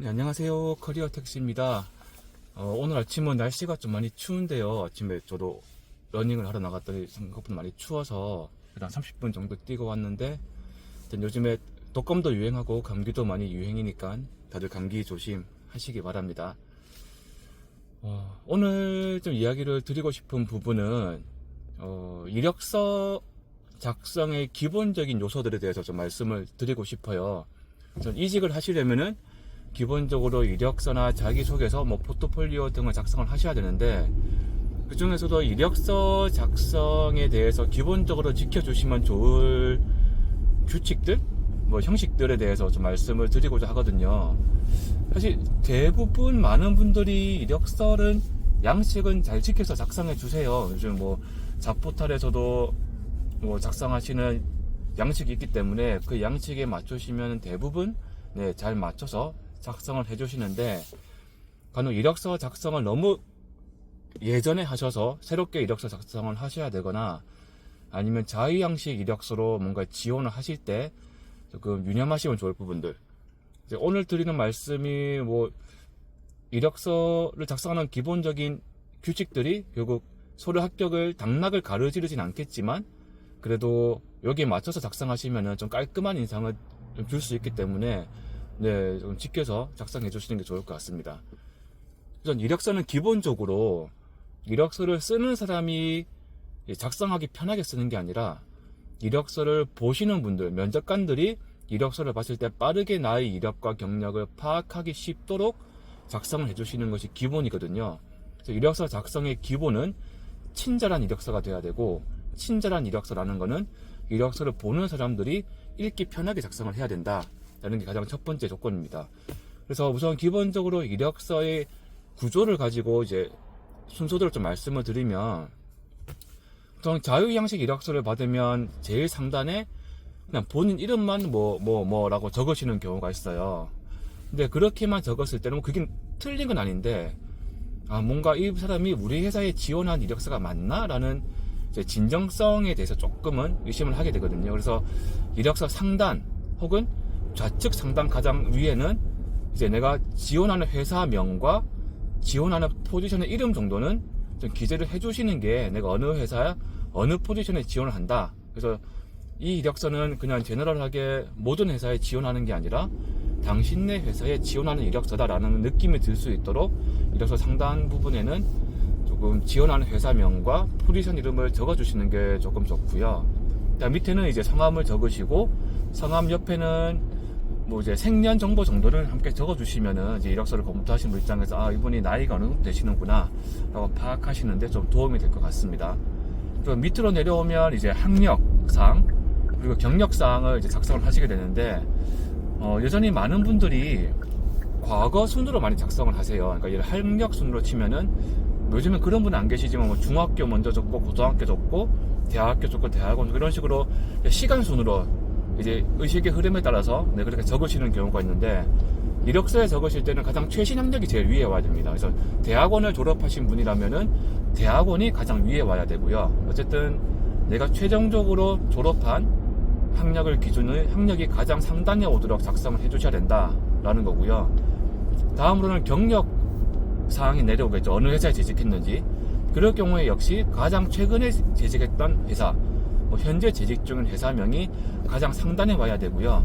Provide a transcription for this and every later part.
네, 안녕하세요. 커리어 택시입니다. 오늘 아침은 날씨가 좀 많이 추운데요. 아침에 저도 러닝을 하러 나갔더니 생각보다 많이 추워서 한 30분 정도 뛰고 왔는데, 요즘에 독감도 유행하고 감기도 많이 유행이니까 다들 감기 조심하시기 바랍니다. 오늘 좀 이야기를 드리고 싶은 부분은 이력서 작성의 기본적인 요소들에 대해서 좀 말씀을 드리고 싶어요. 전 이직을 하시려면은 기본적으로 이력서나 자기소개서, 포트폴리오 등을 작성을 하셔야 되는데, 그 중에서도 이력서 작성에 대해서 기본적으로 지켜주시면 좋을 규칙들, 형식들에 대해서 좀 말씀을 드리고자 하거든요. 사실 대부분 많은 분들이 이력서는 양식은 잘 지켜서 작성해 주세요. 요즘 잡포탈에서도 작성하시는 양식이 있기 때문에 그 양식에 맞추시면 대부분 잘 맞춰서 작성을 해주시는데, 간혹 이력서 작성을 너무 예전에 하셔서 새롭게 이력서 작성을 하셔야 되거나, 아니면 자유양식 이력서로 뭔가 지원을 하실 때 조금 유념하시면 좋을 부분들, 오늘 드리는 말씀이 이력서를 작성하는 기본적인 규칙들이 결국 서류 합격을 당락을 가르지르진 않겠지만, 그래도 여기에 맞춰서 작성하시면 좀 깔끔한 인상을 줄 수 있기 때문에 좀 지켜서 작성해 주시는 게 좋을 것 같습니다. 우선 이력서는 기본적으로 이력서를 쓰는 사람이 작성하기 편하게 쓰는 게 아니라, 이력서를 보시는 분들, 면접관들이 이력서를 봤을 때 빠르게 나의 이력과 경력을 파악하기 쉽도록 작성을 해주시는 것이 기본이거든요. 그래서 이력서 작성의 기본은 친절한 이력서가 돼야 되고, 친절한 이력서라는 것은 이력서를 보는 사람들이 읽기 편하게 작성을 해야 된다라는 게 가장 첫 번째 조건입니다. 그래서 우선 기본적으로 이력서의 구조를 가지고 순서대로 좀 말씀을 드리면, 보통 자유양식 이력서를 받으면 제일 상단에 그냥 본인 이름만 라고 적으시는 경우가 있어요. 근데 그렇게만 적었을 때는 그게 틀린 건 아닌데, 뭔가 이 사람이 우리 회사에 지원한 이력서가 맞나? 라는 진정성에 대해서 조금은 의심을 하게 되거든요. 그래서 이력서 상단 혹은 좌측 상단 가장 위에는 내가 지원하는 회사명과 지원하는 포지션의 이름 정도는 좀 기재를 해주시는 게, 내가 어느 회사야 어느 포지션에 지원을 한다. 그래서 이 이력서는 그냥 제너럴하게 모든 회사에 지원하는 게 아니라 당신네 회사에 지원하는 이력서다라는 느낌이 들 수 있도록 이력서 상단 부분에는 조금 지원하는 회사명과 포지션 이름을 적어주시는 게 조금 좋고요. 밑에는 성함을 적으시고, 성함 옆에는 생년 정보 정도를 함께 적어주시면은 이력서를 검토하시는 분 입장에서 이분이 나이가 어느 정도 되시는구나 라고 파악하시는데 좀 도움이 될 것 같습니다. 그리고 밑으로 내려오면 학력사항 그리고 경력사항을 작성을 하시게 되는데, 여전히 많은 분들이 과거 순으로 많이 작성을 하세요. 그러니까 학력 순으로 치면은 요즘엔 그런 분은 안 계시지만 중학교 먼저 적고, 고등학교 적고, 대학교 적고, 대학원 이런 식으로 시간 순으로 의식의 흐름에 따라서 그렇게 적으시는 경우가 있는데, 이력서에 적으실 때는 가장 최신 학력이 제일 위에 와야 됩니다. 그래서 대학원을 졸업하신 분이라면은 대학원이 가장 위에 와야 되고요. 어쨌든 내가 최종적으로 졸업한 학력을 기준으로 학력이 가장 상단에 오도록 작성을 해주셔야 된다라는 거고요. 다음으로는 경력 사항이 내려오겠죠. 어느 회사에 재직했는지. 그럴 경우에 역시 가장 최근에 재직했던 회사, 현재 재직 중인 회사명이 가장 상단에 와야 되고요.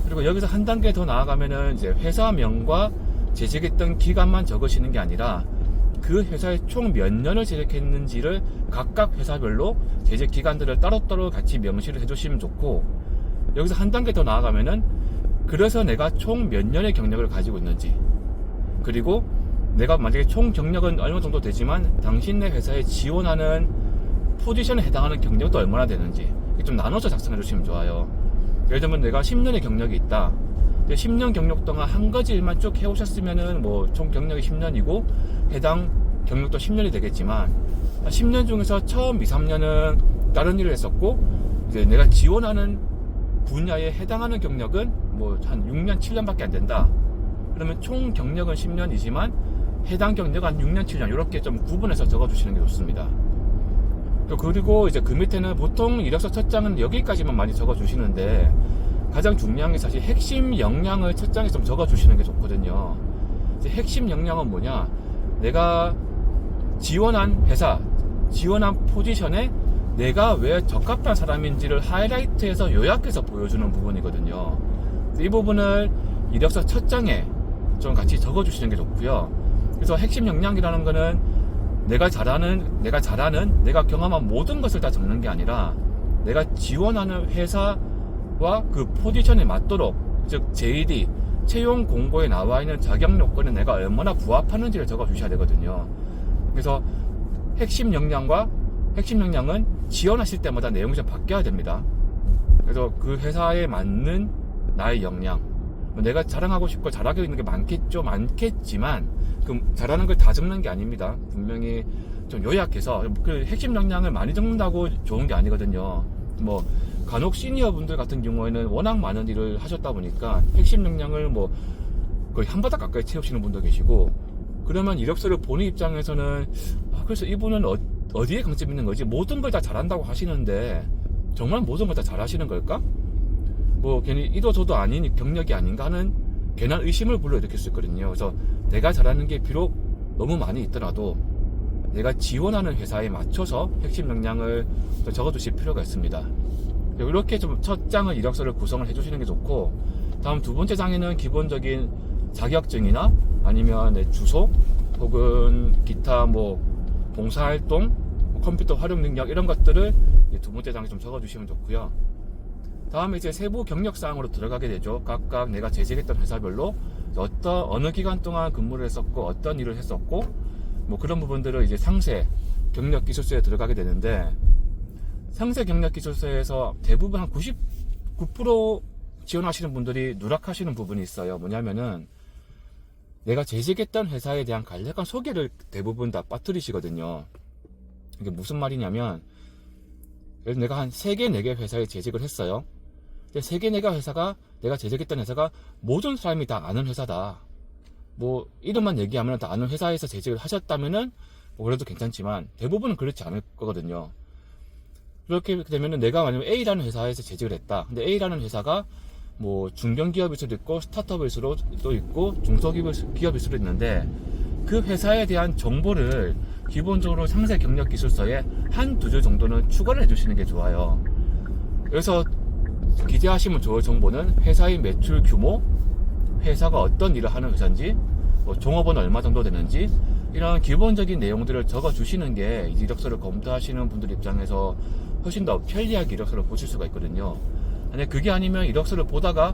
그리고 여기서 한 단계 더 나아가면은 회사명과 재직했던 기간만 적으시는 게 아니라 그 회사에 총 몇 년을 재직했는지를 각각 회사별로 재직 기간들을 따로따로 같이 명시를 해주시면 좋고, 여기서 한 단계 더 나아가면은 그래서 내가 총 몇 년의 경력을 가지고 있는지, 그리고 내가 만약에 총 경력은 얼마 정도 되지만 당신네 회사에 지원하는 포지션에 해당하는 경력도 얼마나 되는지 좀 나눠서 작성해 주시면 좋아요. 예를 들면 내가 10년의 경력이 있다. 10년 경력 동안 한 가지 일만 쭉 해오셨으면은 총 경력이 10년이고 해당 경력도 10년이 되겠지만, 10년 중에서 처음 2, 3년은 다른 일을 했었고, 내가 지원하는 분야에 해당하는 경력은 한 6년, 7년밖에 안 된다. 그러면 총 경력은 10년이지만 해당 경력 한 6년, 7년 이렇게 좀 구분해서 적어주시는 게 좋습니다. 그리고 그 밑에는 보통 이력서 첫 장은 여기까지만 많이 적어주시는데, 가장 중요한 게 사실 핵심 역량을 첫 장에 좀 적어주시는 게 좋거든요. 이제 핵심 역량은 뭐냐? 내가 지원한 회사, 지원한 포지션에 내가 왜 적합한 사람인지를 하이라이트해서 요약해서 보여주는 부분이거든요. 이 부분을 이력서 첫 장에 좀 같이 적어주시는 게 좋고요. 그래서 핵심 역량이라는 거는 내가 잘하는, 내가 경험한 모든 것을 다 적는 게 아니라 내가 지원하는 회사와 그 포지션에 맞도록, 즉 JD, 채용 공고에 나와 있는 자격 요건에 내가 얼마나 부합하는지를 적어주셔야 되거든요. 그래서 핵심 역량은 지원하실 때마다 내용이 좀 바뀌어야 됩니다. 그래서 그 회사에 맞는 나의 역량, 내가 자랑하고 싶고 잘하고 있는 게 많겠지만 그 잘하는 걸 다 적는 게 아닙니다. 분명히 좀 요약해서, 그 핵심 역량을 많이 적는다고 좋은 게 아니거든요. 뭐 간혹 시니어 분들 같은 경우에는 워낙 많은 일을 하셨다 보니까 핵심 역량을 뭐 거의 한 바닥 가까이 채우시는 분도 계시고, 그러면 이력서를 보는 입장에서는 그래서 이분은 어디에 강점 있는 거지? 모든 걸 다 잘한다고 하시는데 정말 모든 걸 다 잘하시는 걸까? 뭐 괜히 이도 저도 아닌 경력이 아닌가 하는 괜한 의심을 불러일으킬 수 있거든요. 그래서 내가 잘하는 게 비록 너무 많이 있더라도 내가 지원하는 회사에 맞춰서 핵심 역량을 적어두실 필요가 있습니다. 이렇게 좀 첫 장은 이력서를 구성을 해주시는 게 좋고, 다음 두 번째 장에는 기본적인 자격증이나 아니면 내 주소 혹은 기타 뭐 봉사활동, 컴퓨터 활용 능력 이런 것들을 두 번째 장에 좀 적어주시면 좋고요. 다음에 이제 세부 경력 사항으로 들어가게 되죠. 각각 내가 재직했던 회사별로 어느 기간 동안 근무를 했었고 어떤 일을 했었고 뭐 그런 부분들을 이제 상세 경력 기술서에 들어가게 되는데, 상세 경력 기술서에서 대부분 한 99% 지원하시는 분들이 누락하시는 부분이 있어요. 뭐냐면은 내가 재직했던 회사에 대한 간략한 소개를 대부분 다 빠뜨리시거든요. 이게 무슨 말이냐면, 내가 한 3개, 4개 회사에 재직을 했어요. 근데 3개, 4개 회사가, 내가 재직했던 회사가 모든 사람이 다 아는 회사다. 뭐 이름만 얘기하면 다 아는 회사에서 재직을 하셨다면은 뭐 그래도 괜찮지만 대부분은 그렇지 않을 거거든요. 그렇게 되면은 내가 만약에 A라는 회사에서 재직을 했다. 근데 A라는 회사가 뭐 중견기업일 수도 있고 스타트업일 수도 있고 중소기업일 수도 있는데, 그 회사에 대한 정보를 기본적으로 상세 경력 기술서에 한두 줄 정도는 추가를 해주시는 게 좋아요. 그래서 기재하시면 좋을 정보는 회사의 매출 규모, 회사가 어떤 일을 하는 회사인지, 뭐 종업원 얼마 정도 되는지, 이런 기본적인 내용들을 적어주시는 게 이력서를 검토하시는 분들 입장에서 훨씬 더 편리하게 이력서를 보실 수가 있거든요. 근데 그게 아니면 이력서를 보다가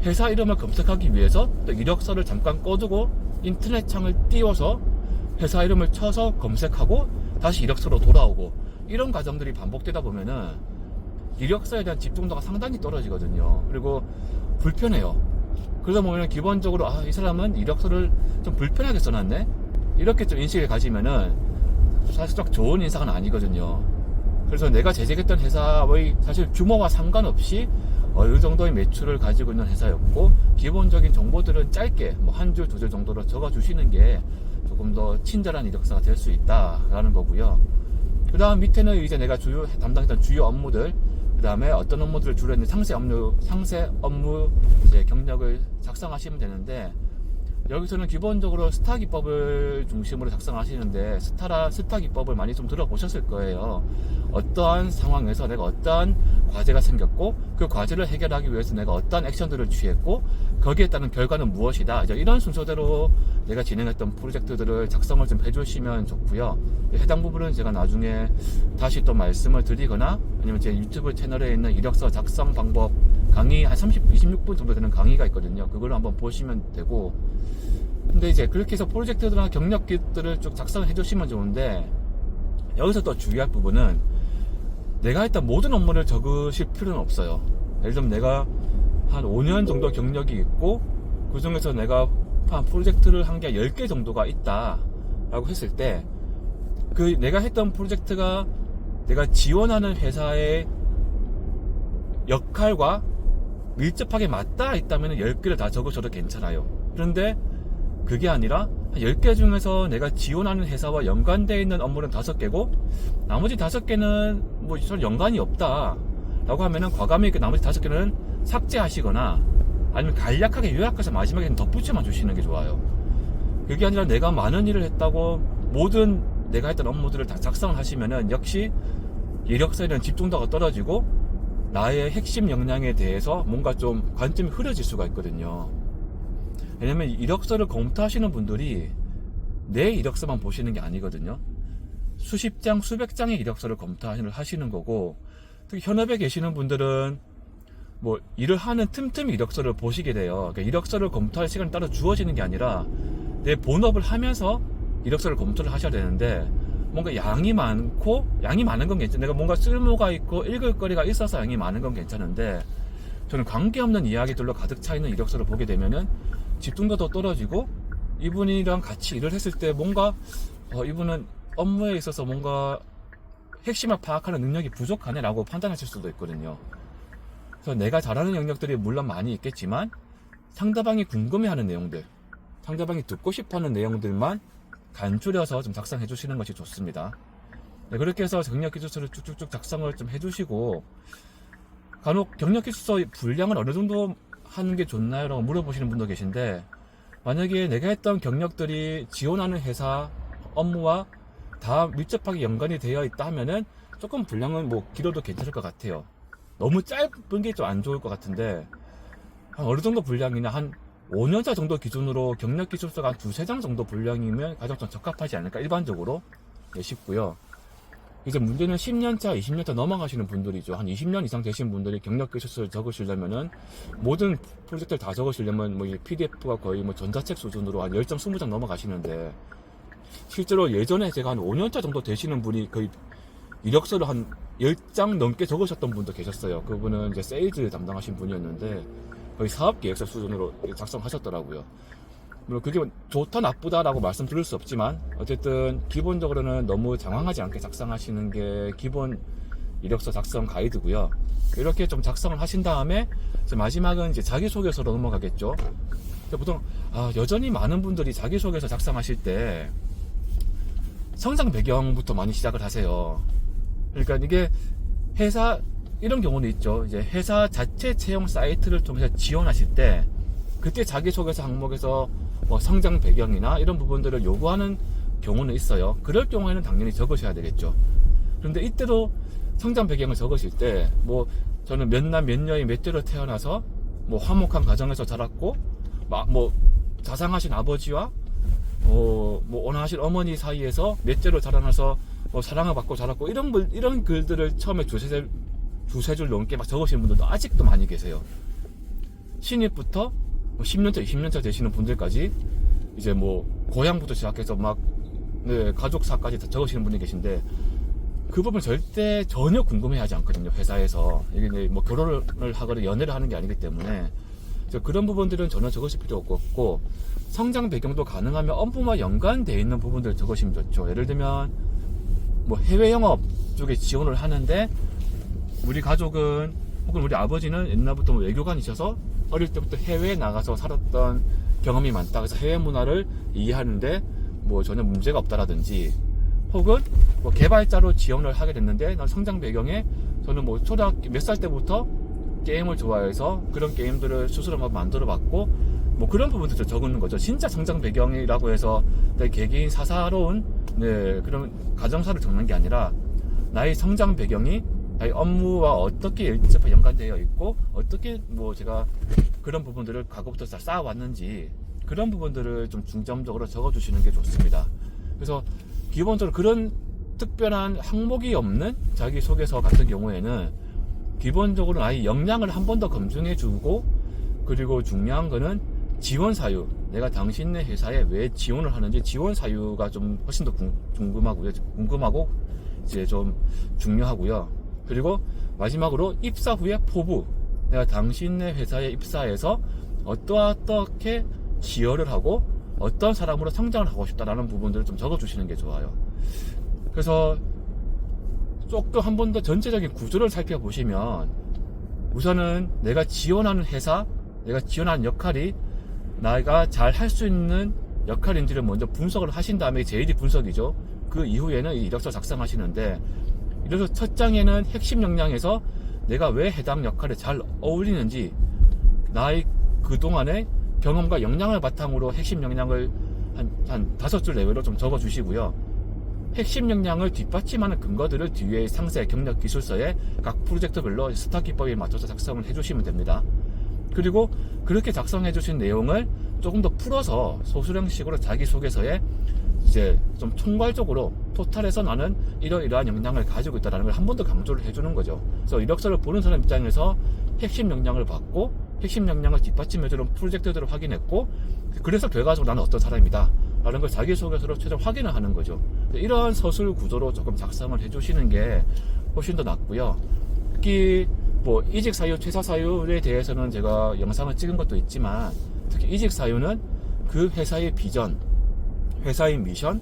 회사 이름을 검색하기 위해서 또 이력서를 잠깐 꺼두고 인터넷 창을 띄워서 회사 이름을 쳐서 검색하고 다시 이력서로 돌아오고, 이런 과정들이 반복되다 보면은 이력서에 대한 집중도가 상당히 떨어지거든요. 그리고 불편해요. 그러다 보면 기본적으로 이 사람은 이력서를 좀 불편하게 써놨네? 이렇게 좀 인식을 가지면은 사실 딱 좋은 인상은 아니거든요. 그래서 내가 재직했던 회사의 사실 규모와 상관없이 어느 정도의 매출을 가지고 있는 회사였고, 기본적인 정보들은 짧게 뭐 한 줄, 두 줄 정도로 적어주시는 게 조금 더 친절한 이력서가 될 수 있다라는 거고요. 그 다음 밑에는 이제 내가 담당했던 주요 업무들, 그 다음에 어떤 업무들을 주로 했는지 상세 업무 이제 경력을 작성하시면 되는데, 여기서는 기본적으로 스타 기법을 중심으로 작성하시는데, 스타 기법을 많이 좀 들어보셨을 거예요. 어떠한 상황에서 내가 어떠한 과제가 생겼고, 그 과제를 해결하기 위해서 내가 어떠한 액션들을 취했고, 거기에 따른 결과는 무엇이다. 이런 순서대로 내가 진행했던 프로젝트들을 작성을 좀 해주시면 좋고요. 해당 부분은 제가 나중에 다시 또 말씀을 드리거나, 아니면 제 유튜브 채널에 있는 이력서 작성 방법 강의 한 26분 정도 되는 강의가 있거든요. 그걸로 한번 보시면 되고, 근데 이제 그렇게 해서 프로젝트들이나 경력들을 쭉 작성을 해주시면 좋은데, 여기서 또 주의할 부분은 내가 했던 모든 업무를 적으실 필요는 없어요. 예를 들면 내가 한 5년 정도 경력이 있고, 그 중에서 내가 한 프로젝트를 한 게 10개 정도가 있다 라고 했을 때, 그 내가 했던 프로젝트가 내가 지원하는 회사의 역할과 밀접하게 맞닿아 있다면 10개를 다 적으셔도 괜찮아요. 그런데 그게 아니라 10개 중에서 내가 지원하는 회사와 연관되어 있는 업무는 5개고 나머지 5개는 뭐 전 연관이 없다 라고 하면은 과감히 그 나머지 5개는 삭제하시거나 아니면 간략하게 요약해서 마지막에 덧붙여만 주시는 게 좋아요. 그게 아니라 내가 많은 일을 했다고 모든 내가 했던 업무들을 다 작성을 하시면은 역시 이력서에 대한 집중도가 떨어지고 나의 핵심 역량에 대해서 뭔가 좀 관점이 흐려질 수가 있거든요. 왜냐면 이력서를 검토하시는 분들이 내 이력서만 보시는 게 아니거든요. 수십 장, 수백 장의 이력서를 검토하시는 거고, 특히 현업에 계시는 분들은 뭐 일을 하는 틈틈이 이력서를 보시게 돼요. 그러니까 이력서를 검토할 시간이 따로 주어지는 게 아니라 내 본업을 하면서 이력서를 검토를 하셔야 되는데, 뭔가 양이 많은 건 괜찮아요. 내가 뭔가 쓸모가 있고 읽을 거리가 있어서 양이 많은 건 괜찮은데, 저는 관계없는 이야기들로 가득 차 있는 이력서를 보게 되면은 집중도도 떨어지고, 이분이랑 같이 일을 했을 때 뭔가 이분은 업무에 있어서 뭔가 핵심을 파악하는 능력이 부족하네 라고 판단하실 수도 있거든요. 그래서 내가 잘하는 영역들이 물론 많이 있겠지만 상대방이 궁금해하는 내용들, 상대방이 듣고 싶어하는 내용들만 간추려서 좀 작성해 주시는 것이 좋습니다. 네, 그렇게 해서 경력기초서를 쭉쭉쭉 작성을 좀 해주시고, 간혹 경력기초서 분량을 어느 정도 하는 게 좋나요? 라고 물어보시는 분도 계신데, 만약에 내가 했던 경력들이 지원하는 회사 업무와 다 밀접하게 연관이 되어 있다 하면은 조금 분량은 뭐 길어도 괜찮을 것 같아요. 너무 짧은 게 좀 안 좋을 것 같은데, 한 어느 정도 분량이나 한 5년차 정도 기준으로 경력기초서가 한 2-3장 정도 분량이면 가장 좀 적합하지 않을까 일반적으로 싶고요. 이제 문제는 10년차, 20년차 넘어가시는 분들이죠. 한 20년 이상 되신 분들이 경력기초서를 적으시려면은 모든 프로젝트를 다 적으시려면 뭐 PDF가 거의 뭐 전자책 수준으로 한 10장, 20장 넘어가시는데, 실제로 예전에 제가 한 5년차 정도 되시는 분이 거의 이력서를 한 10장 넘게 적으셨던 분도 계셨어요. 그분은 이제 세일즈 담당하신 분이었는데 거의 사업 계획서 수준으로 작성하셨더라고요. 물론 그게 좋다 나쁘다라고 말씀드릴 수 없지만 어쨌든 기본적으로는 너무 장황하지 않게 작성하시는 게 기본 이력서 작성 가이드고요. 이렇게 좀 작성을 하신 다음에 이제 마지막은 이제 자기소개서로 넘어가겠죠. 보통 여전히 많은 분들이 자기소개서 작성하실 때 성장 배경부터 많이 시작을 하세요. 그러니까 이게 회사 이런 경우는 있죠. 이제 회사 자체 채용 사이트를 통해서 지원하실 때 그때 자기소개서 항목에서 뭐 성장 배경이나 이런 부분들을 요구하는 경우는 있어요. 그럴 경우에는 당연히 적으셔야 되겠죠. 그런데 이때도 성장 배경을 적으실 때 뭐 저는 몇 남 몇 여인 몇 대로 태어나서 뭐 화목한 가정에서 자랐고 뭐 자상하신 아버지와 뭐 온화하신 어머니 사이에서 몇 대로 자라나서 뭐 사랑을 받고 자랐고 이런 글들을 처음에 두세 줄 넘게 막 적으시는 분들도 아직도 많이 계세요. 신입부터 10년차, 20년차 되시는 분들까지 이제 뭐 고향부터 시작해서 막 가족사까지 다 적으시는 분이 계신데, 그 부분 절대 전혀 궁금해하지 않거든요. 회사에서 이게 뭐 결혼을 하거나 연애를 하는 게 아니기 때문에 그런 부분들은 전혀 적으실 필요 없고, 성장 배경도 가능하면 업무와 연관되어 있는 부분들을 적으시면 좋죠. 예를 들면 뭐 해외 영업 쪽에 지원을 하는데 우리 가족은 혹은 우리 아버지는 옛날부터 뭐 외교관이셔서 어릴 때부터 해외에 나가서 살았던 경험이 많다. 그래서 해외 문화를 이해하는데 뭐 전혀 문제가 없다라든지, 혹은 뭐 개발자로 지원을 하게 됐는데 난 성장 배경에 저는 뭐 초등학교 몇 살 때부터 게임을 좋아해서 그런 게임들을 스스로 막 만들어 봤고, 뭐 그런 부분들을 적는 거죠. 진짜 성장 배경이라고 해서 내 개개인 사사로운 그런 가정사를 적는 게 아니라 나의 성장 배경이 나의 업무와 어떻게 밀접하게 연관되어 있고 어떻게 뭐 제가 그런 부분들을 과거부터 다 쌓아왔는지 그런 부분들을 좀 중점적으로 적어주시는 게 좋습니다. 그래서 기본적으로 그런 특별한 항목이 없는 자기소개서 같은 경우에는 기본적으로 나의 역량을 한 번 더 검증해주고, 그리고 중요한 거는 지원 사유, 내가 당신네 회사에 왜 지원을 하는지 지원 사유가 좀 훨씬 더 궁금하고 이제 좀 중요하고요. 그리고 마지막으로 입사 후에 포부, 내가 당신네 회사에 입사해서 어떻게 지원을 하고 어떤 사람으로 성장을 하고 싶다라는 부분들을 좀 적어주시는 게 좋아요. 그래서 조금 한 번 더 전체적인 구조를 살펴보시면, 우선은 내가 지원하는 회사, 내가 지원하는 역할이 내가 잘 할 수 있는 역할인지를 먼저 분석을 하신 다음에 JD 분석이죠. 그 이후에는 이력서 작성하시는데, 이래서 첫 장에는 핵심 역량에서 내가 왜 해당 역할에 잘 어울리는지 나의 그동안의 경험과 역량을 바탕으로 핵심 역량을 한 5줄 내외로 좀 적어 주시고요. 핵심 역량을 뒷받침하는 근거들을 뒤에 상세, 경력, 기술서에 각 프로젝트별로 스타 기법에 맞춰서 작성을 해주시면 됩니다. 그리고 그렇게 작성해 주신 내용을 조금 더 풀어서 소수령식으로 자기소개서에 이제 좀 총괄적으로 토탈에서 나는 이러이러한 역량을 가지고 있다는 걸 한 번 더 강조를 해주는 거죠. 그래서 이력서를 보는 사람 입장에서 핵심 역량을 받고 핵심 역량을 뒷받침해주는 프로젝트들을 확인했고, 그래서 결과적으로 나는 어떤 사람이다 라는 걸 자기소개서로 최종 확인을 하는 거죠. 이러한 서술 구조로 조금 작성을 해주시는 게 훨씬 더 낫고요. 특히 뭐 이직 사유, 퇴사 사유에 대해서는 제가 영상을 찍은 것도 있지만, 특히 이직 사유는 그 회사의 비전, 회사의 미션,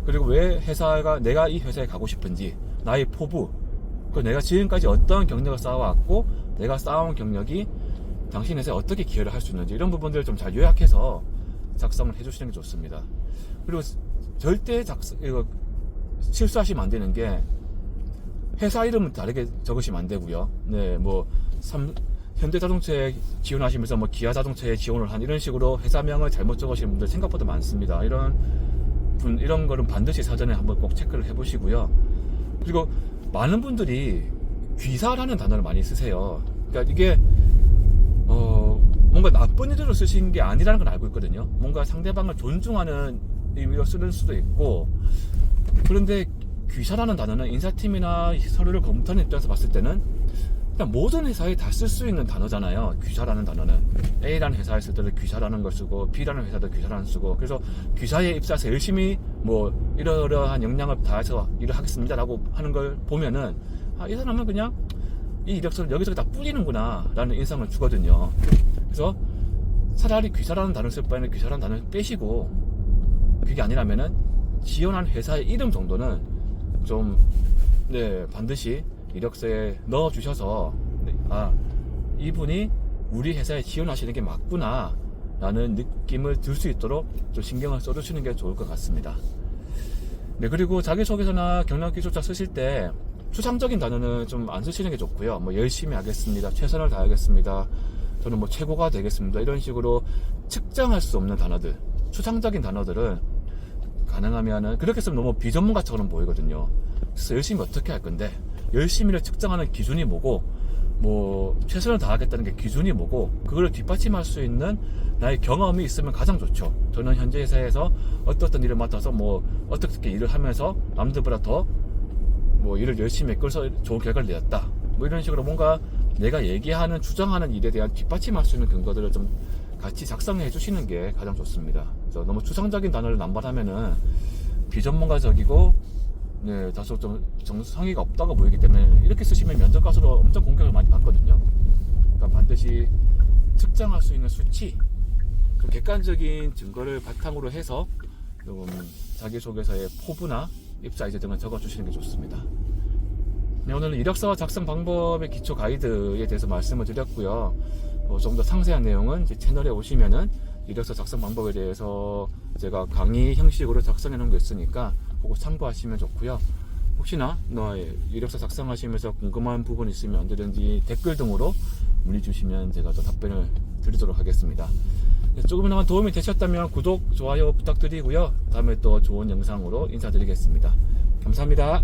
그리고 왜 회사가 내가 이 회사에 가고 싶은지, 나의 포부, 그리고 내가 지금까지 어떤 경력을 쌓아왔고 내가 쌓아온 경력이 당신 회사에 어떻게 기여를 할 수 있는지, 이런 부분들을 좀 잘 요약해서 작성을 해주시는 게 좋습니다. 그리고 절대 이거 실수하시면 안 되는 게, 회사 이름은 다르게 적으시면 안 되고요. 네, 뭐 현대자동차에 지원하시면서 뭐 기아자동차에 지원을 한 이런 식으로 회사명을 잘못 적으시는 분들 생각보다 많습니다. 이런 거는 반드시 사전에 한번 꼭 체크를 해보시고요. 그리고 많은 분들이 귀사라는 단어를 많이 쓰세요. 그러니까 이게 뭔가 나쁜 의도로 쓰신 게 아니라는 걸 알고 있거든요. 뭔가 상대방을 존중하는 의미로 쓰는 수도 있고, 그런데 귀사라는 단어는 인사팀이나 서류를 검토하는 입장에서 봤을 때는 그냥 모든 회사에 다 쓸 수 있는 단어잖아요. 귀사라는 단어는 A라는 회사에 쓸 때도 귀사라는 걸 쓰고, B라는 회사도 귀사라는 쓰고, 그래서 귀사에 입사해서 열심히 뭐 이러이러한 역량을 다해서 일을 하겠습니다 라고 하는 걸 보면은, 이 사람은 그냥 이 이력서를 여기저기 다 뿌리는구나 라는 인상을 주거든요. 그래서 차라리 귀사라는 단어를 쓸 바에는 귀사라는 단어를 빼시고, 그게 아니라면은 지원한 회사의 이름 정도는 좀 반드시 이력서에 넣어주셔서, 이분이 우리 회사에 지원하시는 게 맞구나 라는 느낌을 들 수 있도록 좀 신경을 써주시는 게 좋을 것 같습니다. 네, 그리고 자기소개서나 경력기술자 쓰실 때 추상적인 단어는 좀 안 쓰시는 게 좋고요. 뭐 열심히 하겠습니다, 최선을 다하겠습니다, 저는 뭐 최고가 되겠습니다, 이런 식으로 측정할 수 없는 단어들, 추상적인 단어들은 가능하면은, 그렇게 쓰면 너무 비전문가처럼 보이거든요. 그래서 열심히 어떻게 할 건데, 열심히를 측정하는 기준이 뭐고, 뭐 최선을 다하겠다는 게 기준이 뭐고, 그걸 뒷받침할 수 있는 나의 경험이 있으면 가장 좋죠. 저는 현재 회사에서 어떤 일을 맡아서 뭐 어떻게 일을 하면서 남들보다 더 뭐 일을 열심히 했고서 좋은 결과를 내었다, 뭐 이런 식으로 뭔가 내가 얘기하는, 주장하는 일에 대한 뒷받침할 수 있는 근거들을 좀 같이 작성해 주시는 게 가장 좋습니다. 그래서 너무 추상적인 단어를 남발하면은 비전문가적이고, 네, 다소 좀 정성의가 없다고 보이기 때문에 이렇게 쓰시면 면접가서로 엄청 공격을 많이 받거든요. 그러니까 반드시 측정할 수 있는 수치, 객관적인 증거를 바탕으로 해서 조금 자기소개서의 포부나 입사 이제 등을 적어주시는 게 좋습니다. 네, 오늘은 이력서 작성 방법의 기초 가이드에 대해서 말씀을 드렸고요. 좀 더 상세한 내용은 제 채널에 오시면은 이력서 작성 방법에 대해서 제가 강의 형식으로 작성해 놓은 게 있으니까 그거 참고하시면 좋고요. 혹시나 이력서 작성하시면서 궁금한 부분 있으면 언제든지 댓글 등으로 문의 주시면 제가 또 답변을 드리도록 하겠습니다. 조금이나마 도움이 되셨다면 구독, 좋아요 부탁드리고요. 다음에 또 좋은 영상으로 인사드리겠습니다. 감사합니다.